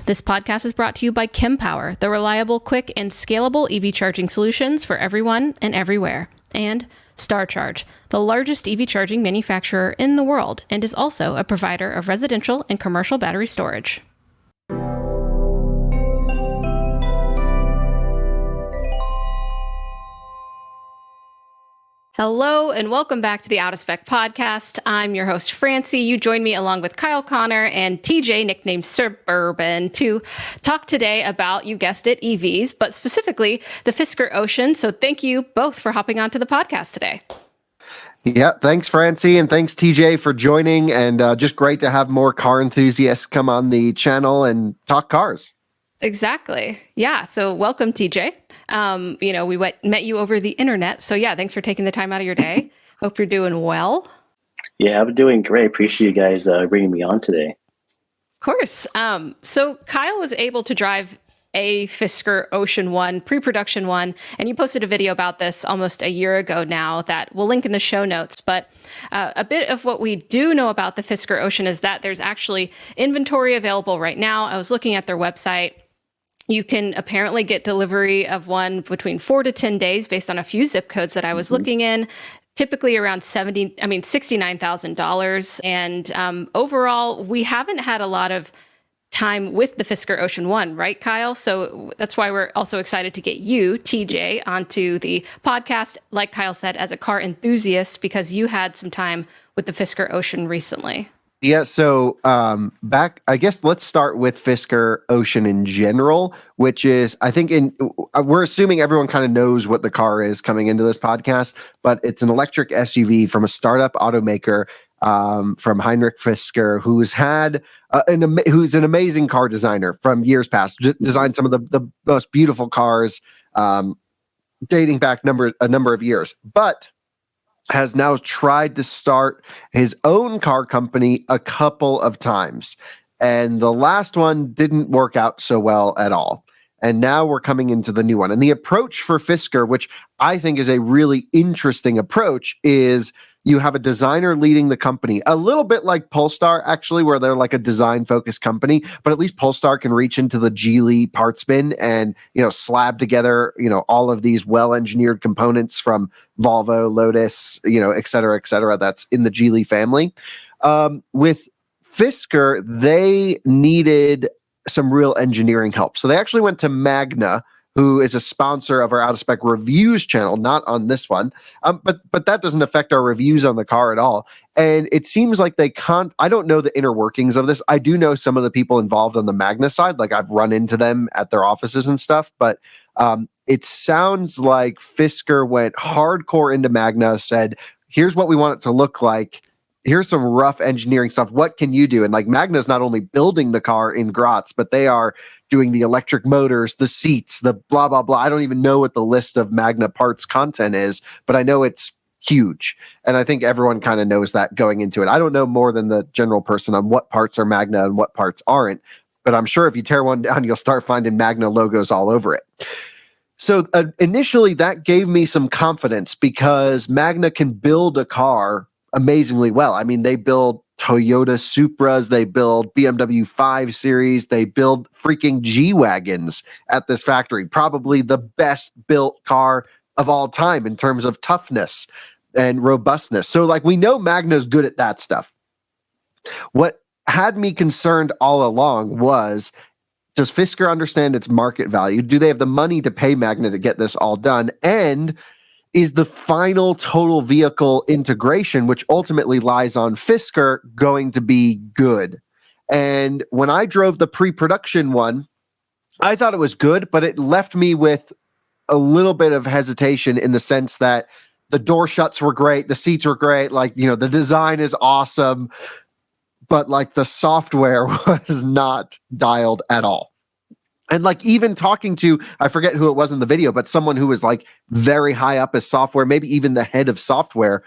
This podcast is brought to you by Kempower, the reliable, quick, and scalable EV charging solutions for everyone and everywhere. And StarCharge, the largest EV charging manufacturer in the world, and is also a provider of residential and commercial battery storage. Hello and welcome back to the Out of Spec podcast. I'm your host, Francie. You join me along with Kyle Connor and TJ, nicknamed Suburban, to talk today about, you guessed it, EVs, but specifically the Fisker Ocean. So thank you both for hopping onto the podcast today. Yeah, thanks, Francie, and thanks, TJ, for joining. And just great to have more car enthusiasts come on the channel and talk cars. Exactly. Yeah. So welcome, TJ. We met you over the internet. So yeah, thanks for taking the time out of your day. Hope you're doing well. Yeah, I'm doing great. Appreciate you guys bringing me on today. Of course. So Kyle was able to drive a Fisker Ocean One, pre-production one, and you posted a video about this almost a year ago now that we'll link in the show notes. But a bit of what we do know about the Fisker Ocean is that there's actually inventory available right now. I was looking at their website. You can apparently get delivery of one between 4 to 10 days based on a few zip codes that I was looking in, typically around $69,000. And overall, we haven't had a lot of time with the Fisker Ocean One, right, Kyle? So that's why we're also excited to get you, TJ, onto the podcast, like Kyle said, as a car enthusiast, because you had some time with the Fisker Ocean recently. Yeah, so I guess let's start with Fisker Ocean in general, which is, I think, we're assuming everyone kind of knows what the car is coming into this podcast, but it's an electric SUV from a startup automaker from Heinrich Fisker, who's an amazing car designer from years past, designed some of the most beautiful cars dating back a number of years, but has now tried to start his own car company a couple of times. And the last one didn't work out so well at all. And now we're coming into the new one. And the approach for Fisker, which I think is a really interesting approach, is you have a designer leading the company, a little bit like Polestar, actually, where they're like a design-focused company, but at least Polestar can reach into the Geely parts bin and, slab together, all of these well-engineered components from Volvo, Lotus, et cetera, that's in the Geely family. With Fisker, they needed some real engineering help. So they actually went to Magna, who is a sponsor of our Out of Spec Reviews channel, not on this one. But that doesn't affect our reviews on the car at all. And it seems like I don't know the inner workings of this. I do know some of the people involved on the Magna side. Like I've run into them at their offices and stuff. But it sounds like Fisker went hardcore into Magna, said, here's what we want it to look like. Here's some rough engineering stuff. What can you do? And like Magna's not only building the car in Graz, but they are doing the electric motors, the seats, the blah, blah, blah. I don't even know what the list of Magna parts content is, but I know it's huge. And I think everyone kind of knows that going into it. I don't know more than the general person on what parts are Magna and what parts aren't, but I'm sure if you tear one down, you'll start finding Magna logos all over it. So initially that gave me some confidence because Magna can build a car amazingly well. I mean, they build Toyota Supras, they build BMW 5 Series, they build freaking G-Wagons at this factory. Probably the best built car of all time in terms of toughness and robustness. So like we know Magna's good at that stuff. What had me concerned all along was, does Fisker understand its market value? Do they have the money to pay Magna to get this all done? And is the final total vehicle integration, which ultimately lies on Fisker, going to be good? And when I drove the pre-production one, I thought it was good, but it left me with a little bit of hesitation in the sense that the door shuts were great, the seats were great, the design is awesome, but like the software was not dialed at all. And like even talking to, I forget who it was in the video, but someone who was like very high up as software, maybe even the head of software,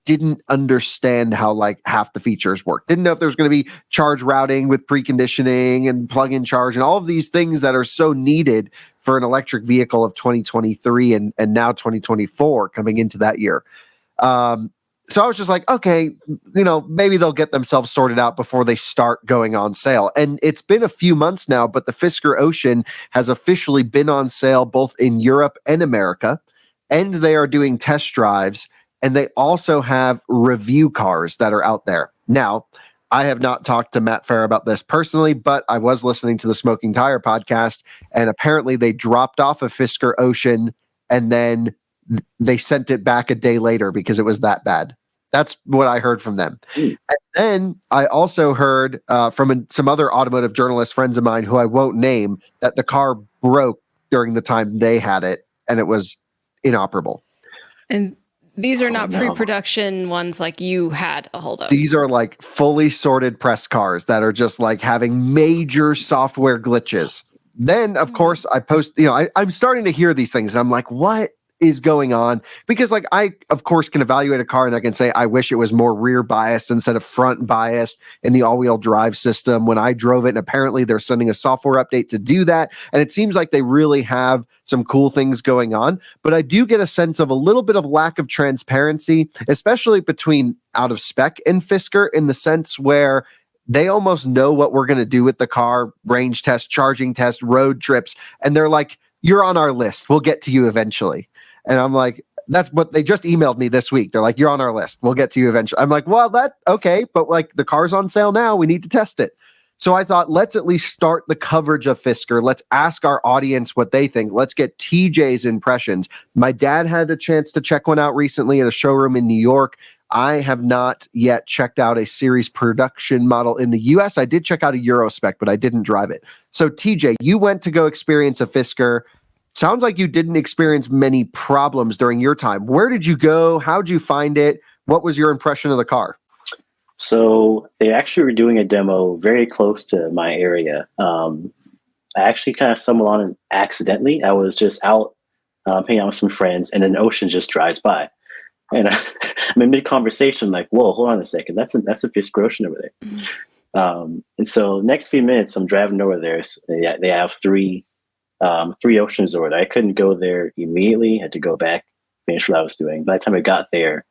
didn't understand how like half the features work. Didn't know if there was going to be charge routing with preconditioning and plug-in charge and all of these things that are so needed for an electric vehicle of 2023 and now 2024 coming into that year. So I was just like, okay, maybe they'll get themselves sorted out before they start going on sale. And it's been a few months now, but the Fisker Ocean has officially been on sale both in Europe and America, and they are doing test drives, and they also have review cars that are out there. Now, I have not talked to Matt Farah about this personally, but I was listening to the Smoking Tire podcast, and apparently they dropped off a Fisker Ocean and then they sent it back a day later because it was that bad. That's what I heard from them. And then I also heard from some other automotive journalist friends of mine who I won't name that the car broke during the time they had it and it was inoperable. And these are not pre-production ones like you had a hold of. These are like fully sorted press cars that are just like having major software glitches. Then, of course, I post, I'm starting to hear these things and I'm like, what is going on? Because like I, of course, can evaluate a car and I can say, I wish it was more rear biased instead of front biased in the all-wheel drive system when I drove it. And apparently they're sending a software update to do that. And it seems like they really have some cool things going on. But I do get a sense of a little bit of lack of transparency, especially between out of spec and Fisker, in the sense where they almost know what we're going to do with the car, range test, charging test, road trips. And they're like, you're on our list. We'll get to you eventually. And I'm like, that's what they just emailed me this week. They're like, you're on our list. We'll get to you eventually. I'm like, well, okay. But like the car's on sale now. We need to test it. So I thought, let's at least start the coverage of Fisker. Let's ask our audience what they think. Let's get TJ's impressions. My dad had a chance to check one out recently at a showroom in New York. I have not yet checked out a series production model in the US. I did check out a Euro Spec, but I didn't drive it. So TJ, you went to go experience a Fisker. Sounds like you didn't experience many problems during your time. Where did you go? How'd you find it? What was your impression of the car? So they actually were doing a demo very close to my area. I actually kind of stumbled on it accidentally. I was just out hanging out with some friends, and then the Ocean just drives by. And I'm in mid-conversation, like, whoa, hold on a second. That's a Fisker Ocean over there. And so next few minutes, I'm driving over there. So they have three Oceans over there. I couldn't go there immediately. I had to go back, finish what I was doing. By the time I got there,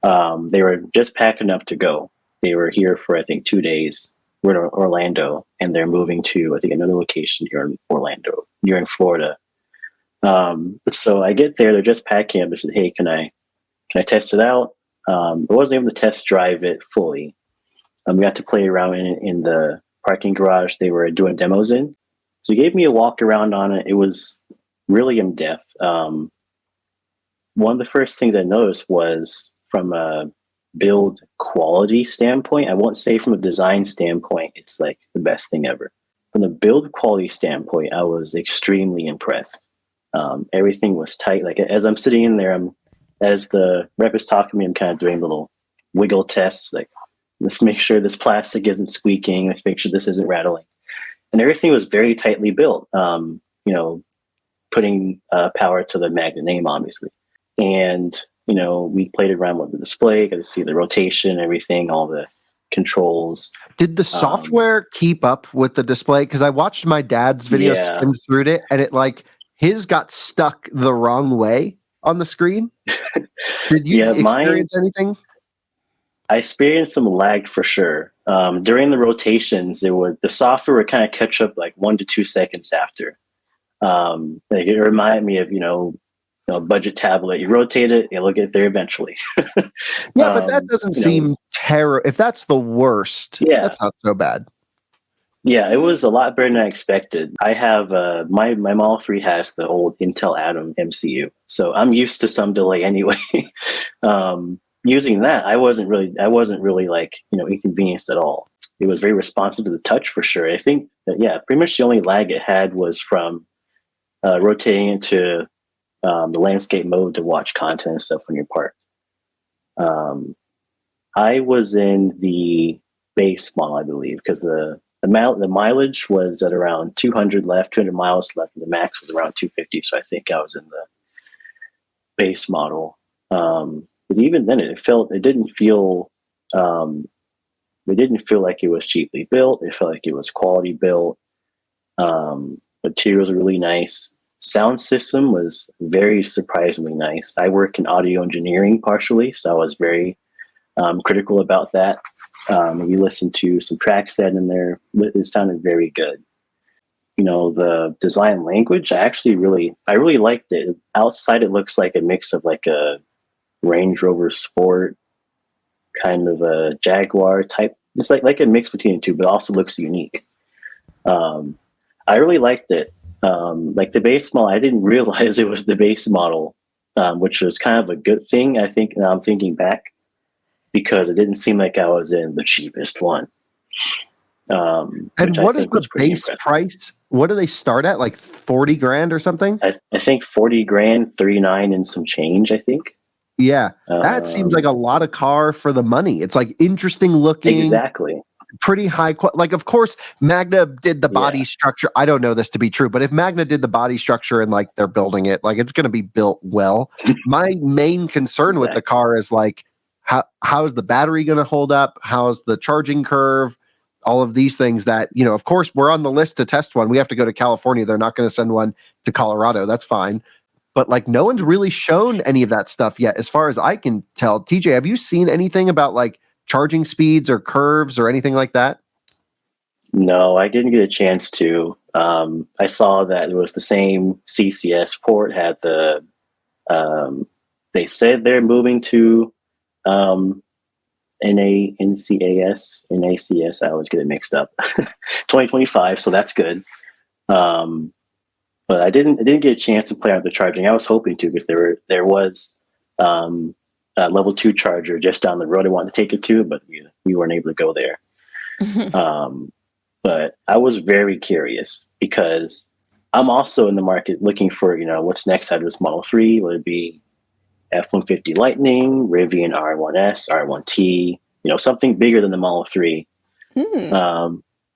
they were just packing up to go. They were here for, I think, 2 days. We're in Orlando, and they're moving to, I think, another location here in Orlando. You're in Florida. So I get there. They're just packing up. I said, hey, can I test it out? I wasn't able to test drive it fully. We got to play around in the parking garage they were doing demos in. So he gave me a walk around on it. It was really in-depth. One of the first things I noticed was from a build quality standpoint. I won't say from a design standpoint, it's like the best thing ever. From the build quality standpoint, I was extremely impressed. Everything was tight. Like as I'm sitting in there, as the rep is talking to me, I'm kind of doing little wiggle tests. Like, let's make sure this plastic isn't squeaking. Let's make sure this isn't rattling. And everything was very tightly built, putting power to the magnet name, obviously. And, we played around with the display, got to see the rotation, everything, all the controls. Did the software keep up with the display? Because I watched my dad's video skim through it, and it his got stuck the wrong way on the screen. Did you experience anything? I experienced some lag for sure. During the rotations, the software would kind of catch up like 1 to 2 seconds after. It reminded me of budget tablet. You rotate it, it'll get there eventually. Yeah, but that doesn't seem terrible. If that's the worst, that's not so bad. Yeah, it was a lot better than I expected. I have my Model 3 has the old Intel Atom MCU, so I'm used to some delay anyway. Using that, I wasn't really inconvenienced at all. It was very responsive to the touch for sure. I think that, pretty much the only lag it had was from rotating into the landscape mode to watch content and stuff when you're parked. I was in the base model, I believe, because the mileage was at around 200 miles left, and the max was around 250. So I think I was in the base model. But even then, it didn't feel like it was cheaply built. It felt like it was quality built. Materials are really nice. Sound system was very surprisingly nice. I work in audio engineering partially, so I was very critical about that. We listened to some tracks that in there. It sounded very good. You know, the design language, I really liked it. Outside, it looks like a mix of like a Range Rover Sport, kind of a Jaguar type. It's like a mix between the two, but also looks unique. I really liked it. Like the base model, I didn't realize it was the base model, which was kind of a good thing. I think now I'm thinking back, because it didn't seem like I was in the cheapest one. And what is the base price? What do they start at? Like 40 grand or something? I think 40 grand, 39 and some change, I think. Yeah. That seems like a lot of car for the money. It's like interesting looking. Exactly. Pretty high like, of course, Magna did the body structure. I don't know this to be true, but if Magna did the body structure and like they're building it, like it's going to be built well. My main concern with the car is like, how is the battery going to hold up? How's the charging curve? All of these things that, you know, of course, we're on the list to test one. We have to go to California. They're not going to send one to Colorado. That's fine. But like, no one's really shown any of that stuff yet, as far as I can tell. TJ, have you seen anything about like charging speeds or curves or anything like that? No, I didn't get a chance to. I saw that it was the same CCS port had the, they said they're moving to NACS. I always get it mixed up. 2025, so that's good. But I didn't get a chance to play on the charging. I was hoping to, because there was a level 2 charger just down the road I wanted to take it to, but we weren't able to go there. But I was very curious, because I'm also in the market looking for, you know, what's next out of this Model 3. Would it be F-150 Lightning, Rivian R1S, R1T, you know, something bigger than the Model 3.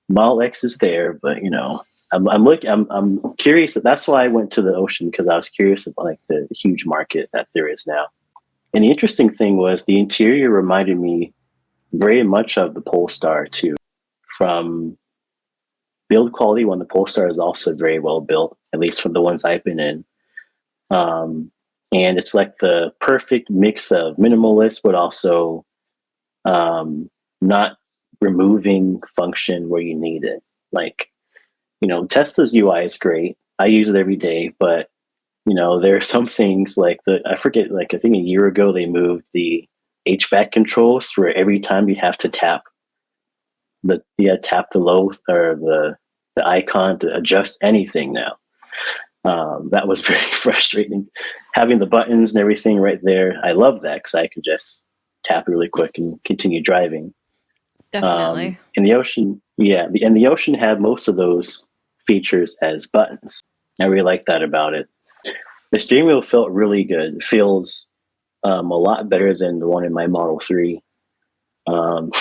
Model X is there, but, you know, I'm curious. That's why I went to the Ocean, because I was curious about like the huge market that there is now. And the interesting thing was the interior reminded me very much of the Polestar too, from build quality. When the Polestar is also very well built, at least from the ones I've been in. And it's like the perfect mix of minimalist, but also not removing function where you need it. Like, you know, Tesla's UI is great. I use it every day, but, you know, there are some things like I think a year ago they moved the HVAC controls where every time you have to tap the low or the icon to adjust anything now. That was very frustrating. Having the buttons and everything right there. I love that, because I can just tap really quick and continue driving. Definitely. In the Ocean, and the Ocean had most of those features as buttons. I really like that about it. The steering wheel felt really good. It feels a lot better than the one in my Model 3. And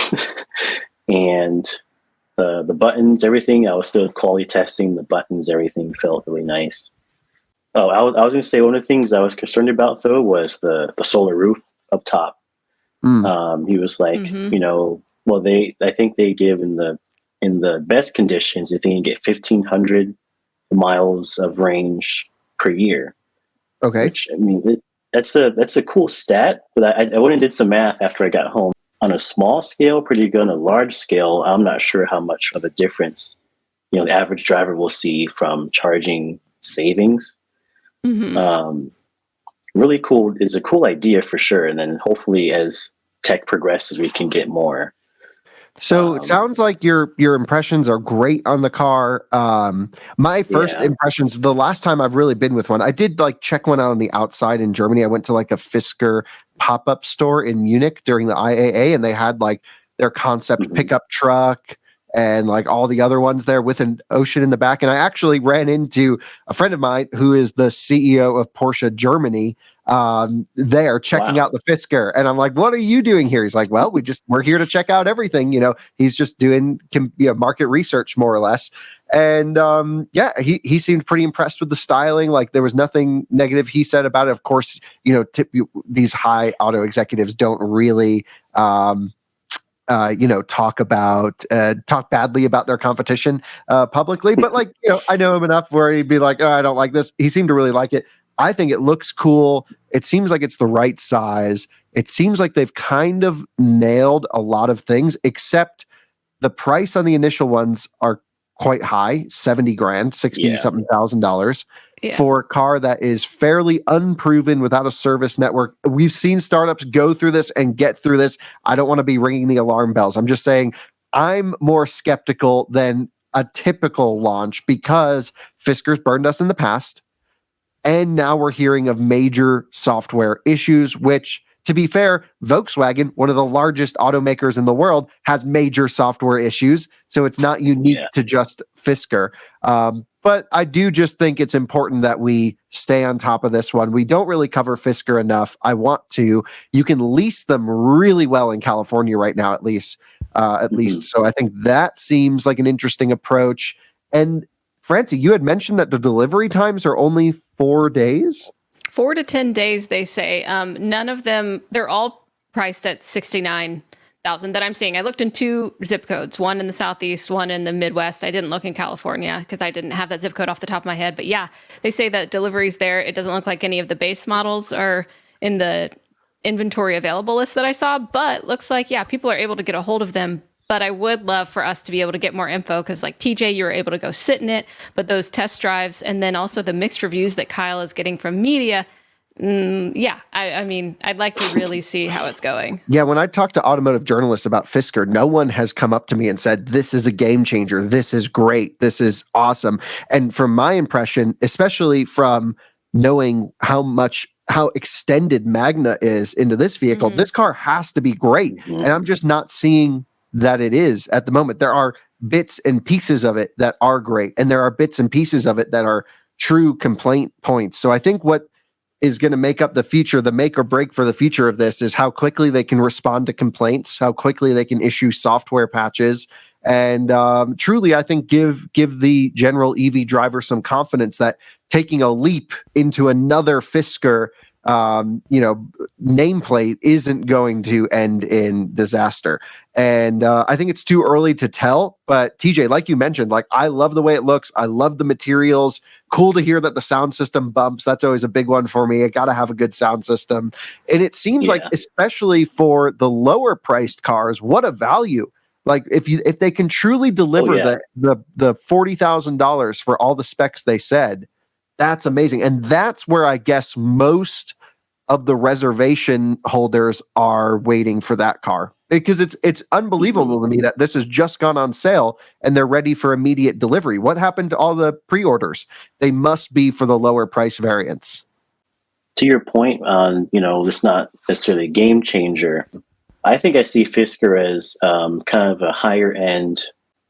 the buttons, everything, I was still quality testing the buttons. Everything felt really nice. Oh, I was going to say, one of the things I was concerned about though was the solar roof up top. He was like, you know, well, I think they give in the best conditions, if they can get 1,500 miles of range per year. Okay. Which, I mean, that's a cool stat, but I went and did some math after I got home. On a small scale, pretty good. On a large scale, I'm not sure how much of a difference, you know, the average driver will see from charging savings. Really cool. It's a cool idea for sure. And then hopefully as tech progresses, we can get more. So it sounds like your impressions are great on the car. My first impressions, the last time I've really been with one, I did like check one out on the outside in Germany. I went to like a Fisker pop-up store in Munich during the IAA, and they had like their concept pickup truck and like all the other ones there with an Ocean in the back. And I actually ran into a friend of mine who is the CEO of Porsche Germany there checking out the Fisker. And I'm like, what are you doing here? He's like, well, we're here to check out everything. You know, he's just doing market research more or less. And he seemed pretty impressed with the styling. Like there was nothing negative he said about it. Of course, you know, these high auto executives don't really, talk badly about their competition publicly. But like, you know, I know him enough where he'd be like, oh, I don't like this. He seemed to really like it. I think it looks cool. It seems like it's the right size. it seems like they've kind of nailed a lot of things, except the price on the initial ones are quite high, 70 grand, 60 something $1,000 for a car that is fairly unproven without a service network. We've seen startups go through this and get through this. I don't want to be ringing the alarm bells. I'm just saying I'm more skeptical than a typical launch because Fisker's burned us in the past. And now we're hearing of major software issues, which, to be fair, Volkswagen, one of the largest automakers in the world, has major software issues. So it's not unique to just Fisker. But I do just think it's important that we stay on top of this one. We don't really cover Fisker enough. I want to. You can lease them really well in California right now, at least. So I think that seems like an interesting approach. And Francie, you had mentioned that the delivery times are only 4 days? 4 to 10 days, they say. None of them, they're all priced at 69,000 that I'm seeing. I looked in 2 zip codes, one in the Southeast, one in the Midwest. I didn't look in California because I didn't have that zip code off the top of my head. But yeah, they say that deliveries there, it doesn't look like any of the base models are in the inventory available list that I saw, but looks like, people are able to get a hold of them. But I would love for us to be able to get more info because like TJ, you were able to go sit in it, but those test drives and then also the mixed reviews that Kyle is getting from media. I mean, I'd like to really see how it's going. Yeah, when I talk to automotive journalists about Fisker, no one has come up to me and said, this is a game changer. This is great. This is awesome. And from my impression, especially from knowing how extended Magna is into this vehicle, this car has to be great. And I'm just not seeing that it is at the moment. There are bits and pieces of it that are great, and there are bits and pieces of it that are true complaint points. So I think what is going to make up the future, the make or break for the future of this, is how quickly they can respond to complaints, how quickly they can issue software patches, and truly, I think give the general EV driver some confidence that taking a leap into another Fisker nameplate isn't going to end in disaster. And I think it's too early to tell, but TJ, like you mentioned, like I love the way it looks. I love the materials. Cool to hear that the sound system bumps. That's always a big one for me. I got to have a good sound system. And it seems like, especially for the lower priced cars, what a value. Like if they can truly deliver the $40,000 for all the specs they said, that's amazing. And that's where I guess most of the reservation holders are waiting for that car, because it's unbelievable to me that this has just gone on sale and they're ready for immediate delivery. What happened to all the pre-orders? They must be for the lower price variants. To your point on, it's not necessarily a game changer. I think I see Fisker as kind of a higher end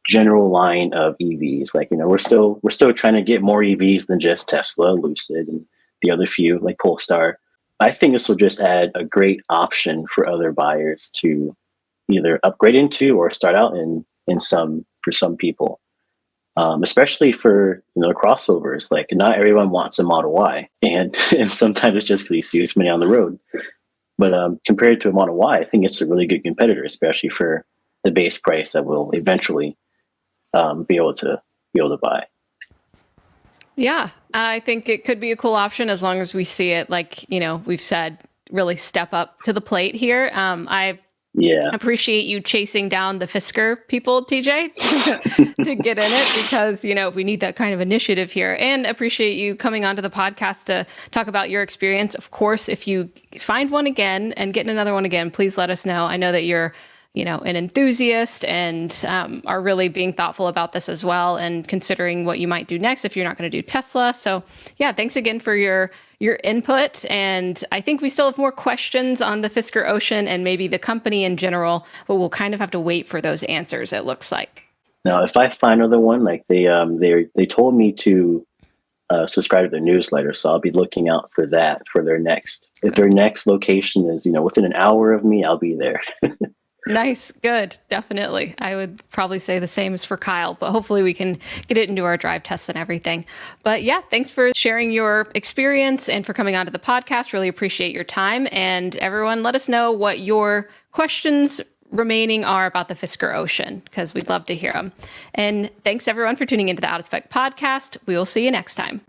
general line of EVs. Like, we're still trying to get more EVs than just Tesla, Lucid, and the other few like Polestar. I think this will just add a great option for other buyers to either upgrade into or start out for some people, especially for crossovers. Like, not everyone wants a Model Y, and sometimes it's just because you see this many on the road. But compared to a Model Y, I think it's a really good competitor, especially for the base price that we'll eventually be able to buy. Yeah, I think it could be a cool option as long as we see it, like, we've said, really step up to the plate here. I appreciate you chasing down the Fisker people, TJ, to get in it, because, we need that kind of initiative here, and appreciate you coming onto the podcast to talk about your experience. Of course, if you find one again and get another one again, please let us know. I know that you're an enthusiast and are really being thoughtful about this as well, and considering what you might do next if you're not going to do Tesla. So yeah, thanks again for your input. And I think we still have more questions on the Fisker Ocean and maybe the company in general, but we'll kind of have to wait for those answers, it looks like. Now, if I find another one, like they told me to subscribe to their newsletter, so I'll be looking out for that for their next. If their next location is within an hour of me, I'll be there. Nice. Good. Definitely. I would probably say the same as for Kyle, but hopefully we can get it into our drive tests and everything. But yeah, thanks for sharing your experience and for coming onto the podcast. Really appreciate your time. And everyone, let us know what your questions remaining are about the Fisker Ocean, because we'd love to hear them. And thanks everyone for tuning into the Out of Spec podcast. We will see you next time.